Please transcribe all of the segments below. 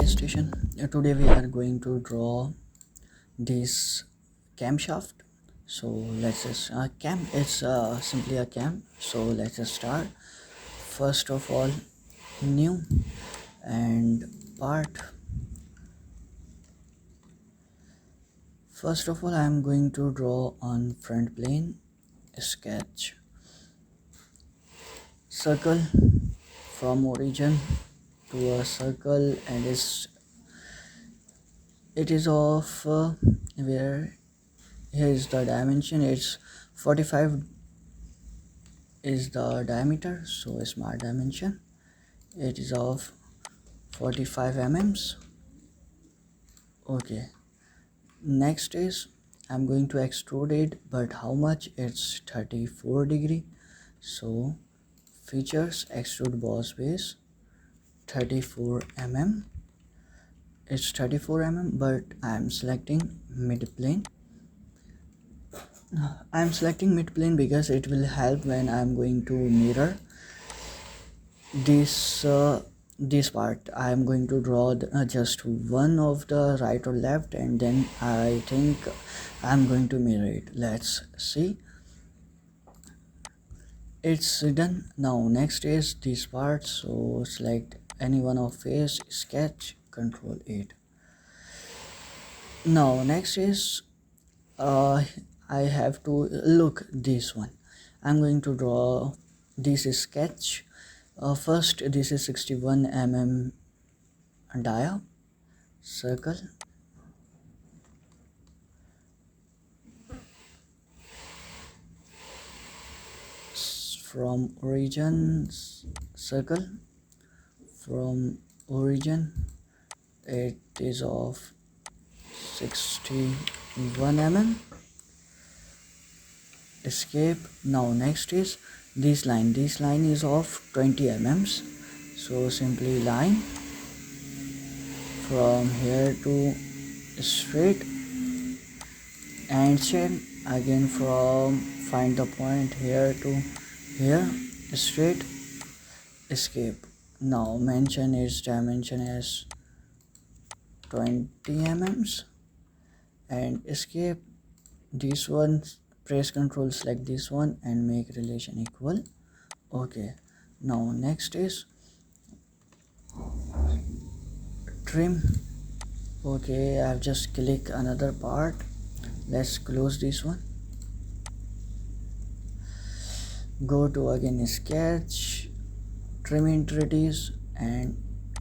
station. Today we are going to draw this camshaft. So let's just cam. It's simply a cam. So let's just start. First of all, new and part. First of all, I am going to draw on front plane. Sketch circle from origin to a circle, and it is of where here is the dimension. It's 45 is the diameter, so a smart dimension. It is of 45 mm. Okay, next is I'm going to extrude it, but how much? It's 34 degree. So features, extrude boss base, 34 mm. It's 34 mm, but I'm selecting mid plane. I'm selecting mid plane because it will help when I'm going to mirror this part. I'm going to draw just one of the right or left, and then I think I'm going to mirror it. Let's see. It's done. Now next is this part, so select any one of face, sketch, Control 8. Now next is I have to look this one. I'm going to draw this sketch. First, this is 61 mm dia circle. From origin, circle from origin, it is of 61 mm. Escape. Now next is this line is of 20 mm, so simply line from here to straight, and chain again from find the point here to here, straight, escape. Now mention its dimension as 20 mm, and escape. This one, press Control, select this one and make relation equal. Okay, now next is trim. Okay, I've just clicked another part. Let's close this one. Go to again sketch, trim entities, and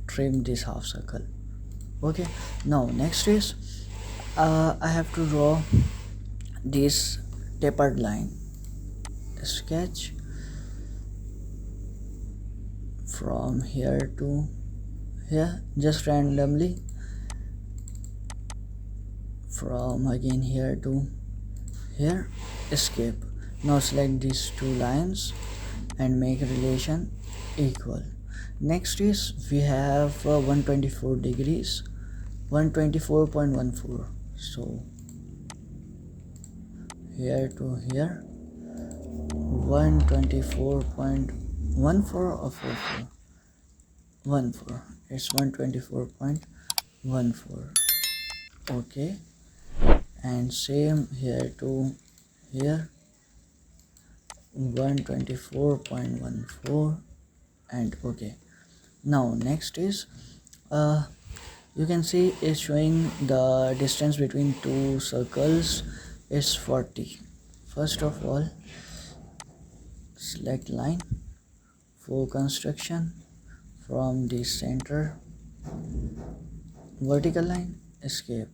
trim this half circle. Okay, now next is I have to draw this tapered line. Sketch from here to here, just randomly, from again here to here, escape. Now select these two lines and make relation equal. Next is we have 124 degrees, 124.14. so here to here, 124.14 or 44, 14. It's 124.14. Okay, and same here to here, 124.14, and okay. Now next is you can see it's showing the distance between two circles is 40. First of all, select line for construction from the center, vertical line, escape,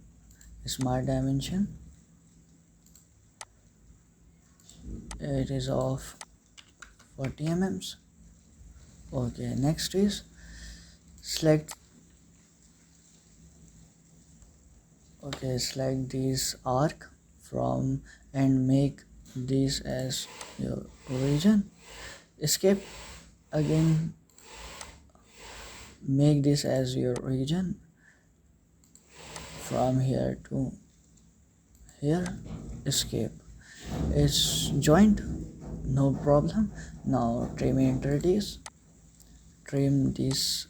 smart dimension, it is of 40 mm. Okay, next is select this arc from and make this as your origin. Escape, again make this as your origin from here to here, escape. It's joint, no problem. Now trim entities, trim this,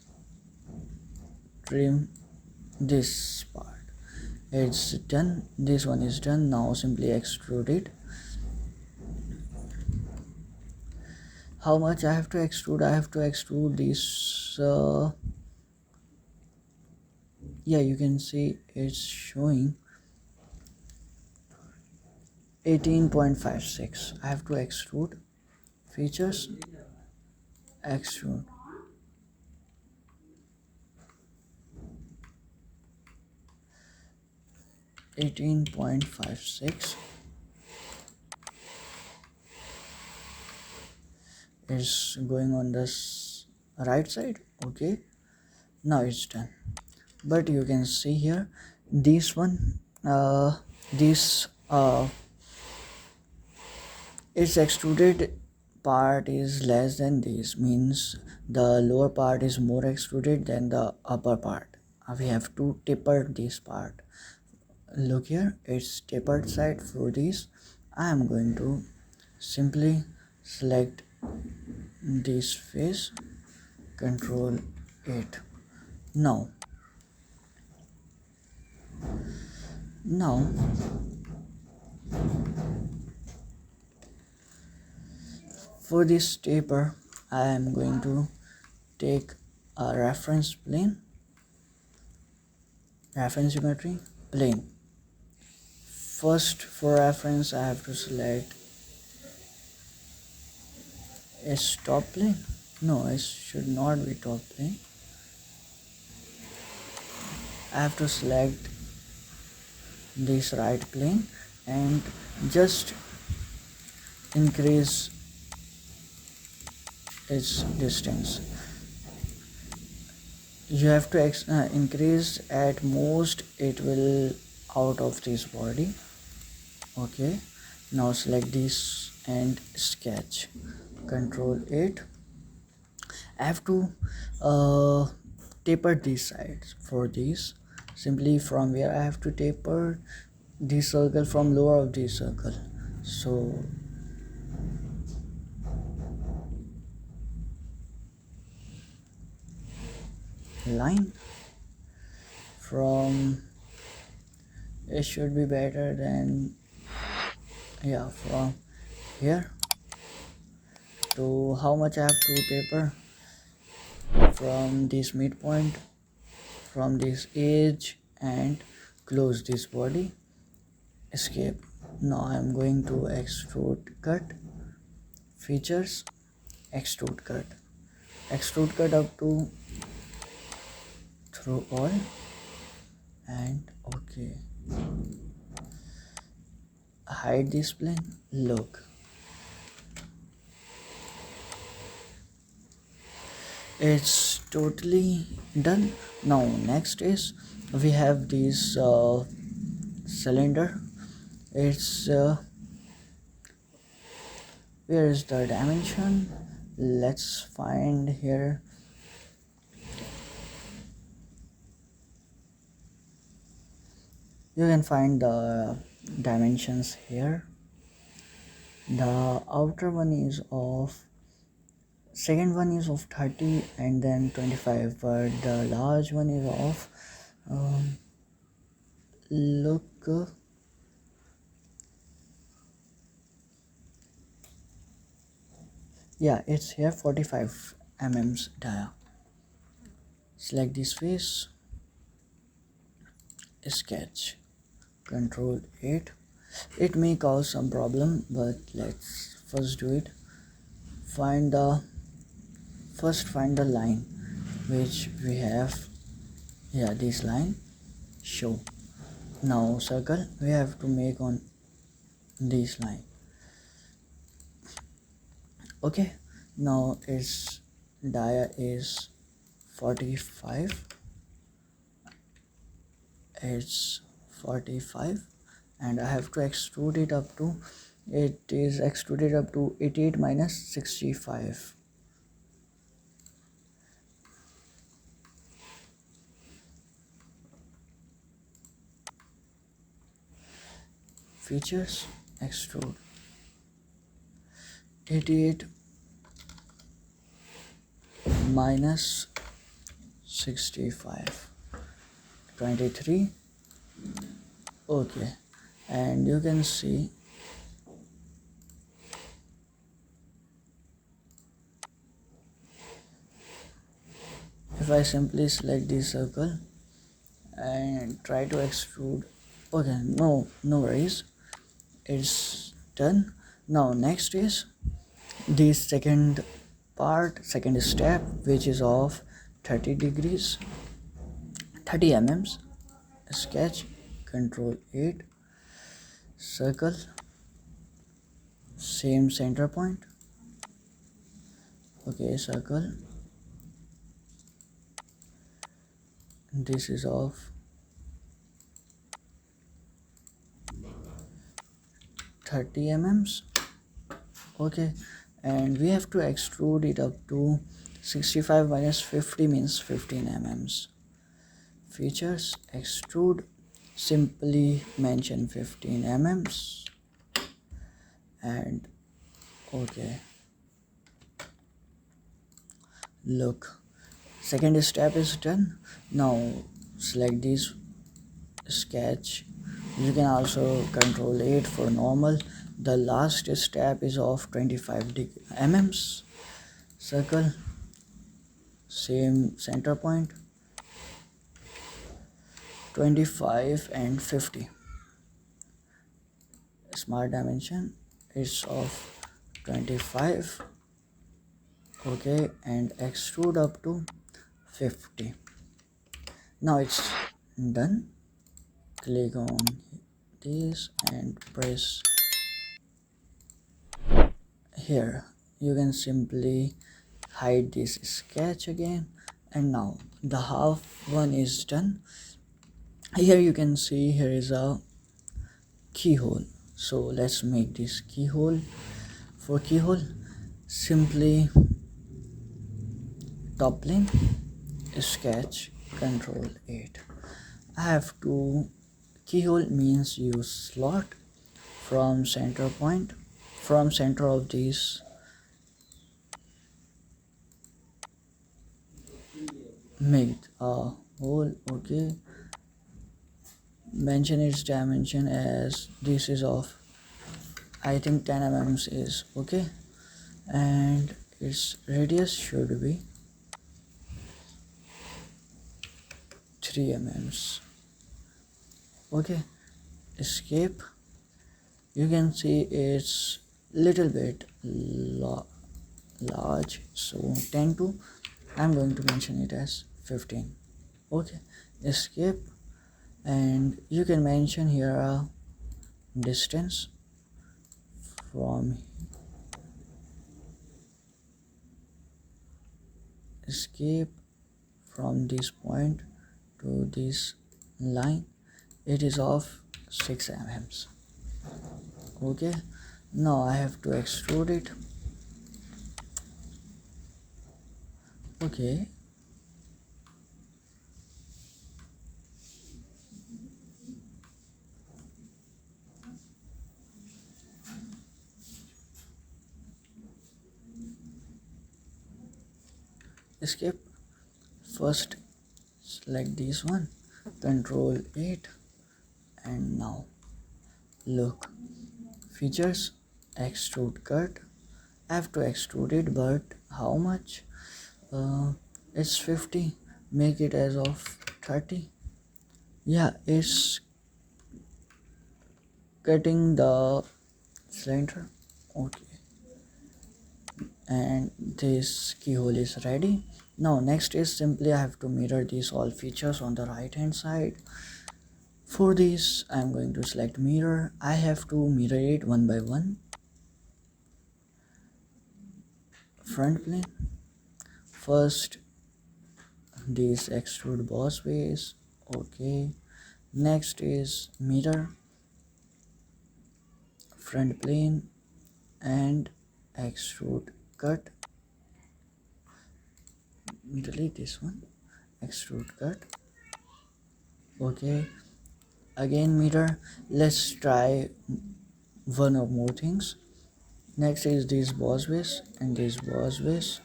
trim this part. It's done. This one is done. Now simply extrude it. How much I have to extrude? I have to extrude this. Yeah, you can see it's showing 18.56. I have to extrude. Features, extrude. 18.56 is going on this right side. Okay, now it's done. But you can see here this one, this its extruded part is less than this, means the lower part is more extruded than the upper part. We have to taper this part. Look here, it's tapered side. For this I am going to simply select this face, control 8. Now for this taper I am going to take a reference plane, reference geometry plane. First, for reference I have to select is top plane. No, it should not be top plane. I have to select this right plane and just increase its distance. You have to increase at most, it will out of this body. Okay, now select this and sketch, control 8. I have to taper these sides. For this, simply from where I have to taper this circle, from lower of this circle. So line from, it should be better than, yeah, from here to how much I have to taper from this midpoint, from this edge, and close this body, escape. Now I am going to extrude cut, features, extrude cut up to through all, and okay, hide this plane. Look, it's totally done. Now next is we have this cylinder. It's where is the dimension? Let's find here. You can find the dimensions here. The outer one is of, second one is of 30 and then 25, but the large one is of look, yeah, it's here 45 mm's dia. Select this face, sketch, control 8. It may cause some problem, but let's first do it. Find the line which we have. Yeah, this line, show. Now circle we have to make on this line. Okay, now its dia is 45. It's 45 and I have to extrude it up to, it is extruded up to 88 minus 65. Features, extrude, 88 minus 65. 23. Okay, and you can see if I simply select this circle and try to extrude. Okay, no worries, it's done. Now next is the second step, which is of 30 degrees, 30 mm. Sketch, control 8, circle, same center point. Okay, circle, this is of 30 mm. Okay, and we have to extrude it up to 65 minus 50 means 15 mm. Features, extrude, simply mention 15 mm. And okay, look, second step is done. Now select this sketch, you can also control 8 for normal. The last step is of 25 mm. Circle, same center point, 25 and 50. Smart dimension is of 25. Okay, and extrude up to 50. Now it's done. Click on this and press here. You can simply hide this sketch again, and now the half one is done. Here you can see here is a keyhole, so let's make this keyhole. For keyhole, simply top plane, sketch, control 8. I have to, keyhole means use slot from center point, from center of this make a hole. Okay, mention its dimension as this is of, I think 10 mm is okay, and its radius should be 3 mm. Okay, escape. You can see it's little bit large, so 10 to, I'm going to mention it as 15. Okay, escape, and you can mention here a distance from escape from this point to this line, it is of 6 mm. Okay, now I have to extrude it. Okay, escape. First select this one, control 8, and now look, features, extrude cut. I have to extrude it, but how much? It's 50, make it as of 30. Yeah, it's cutting the cylinder. Okay, and this keyhole is ready. Now next is simply I have to mirror these all features on the right hand side. For this I'm going to select mirror. I have to mirror it one by one. Front plane, first this extrude boss base. Okay, next is mirror front plane and extrude cut. Delete this one, extrude cut. Okay, again mirror. Let's try one or more things. Next is this boss base and this boss base.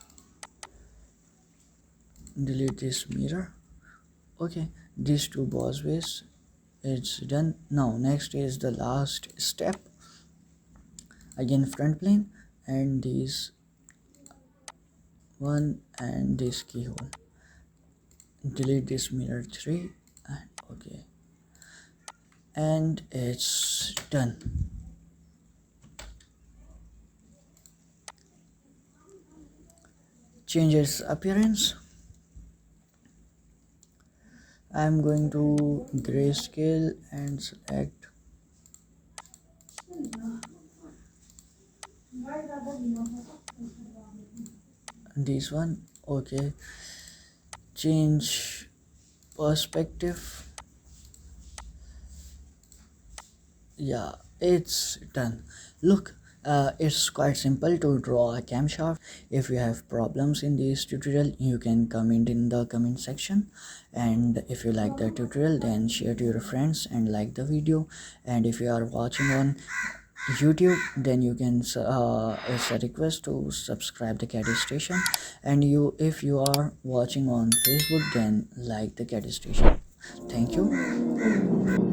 Delete this mirror. Okay, these two boss ways. It's done. Now next is the last step. Again front plane and these one and this keyhole. Delete this mirror 3 and okay, and it's done. Change its appearance. I'm going to grayscale and select this one. Okay, change perspective. Yeah, it's done. Look, it's quite simple to draw a camshaft. If you have problems in this tutorial, you can comment in the comment section, and if you like the tutorial, then share to your friends and like the video. And if you are watching on YouTube, then you can it's a request to subscribe the Caddy Station, and if you are watching on Facebook, then like the Caddy Station. Thank you.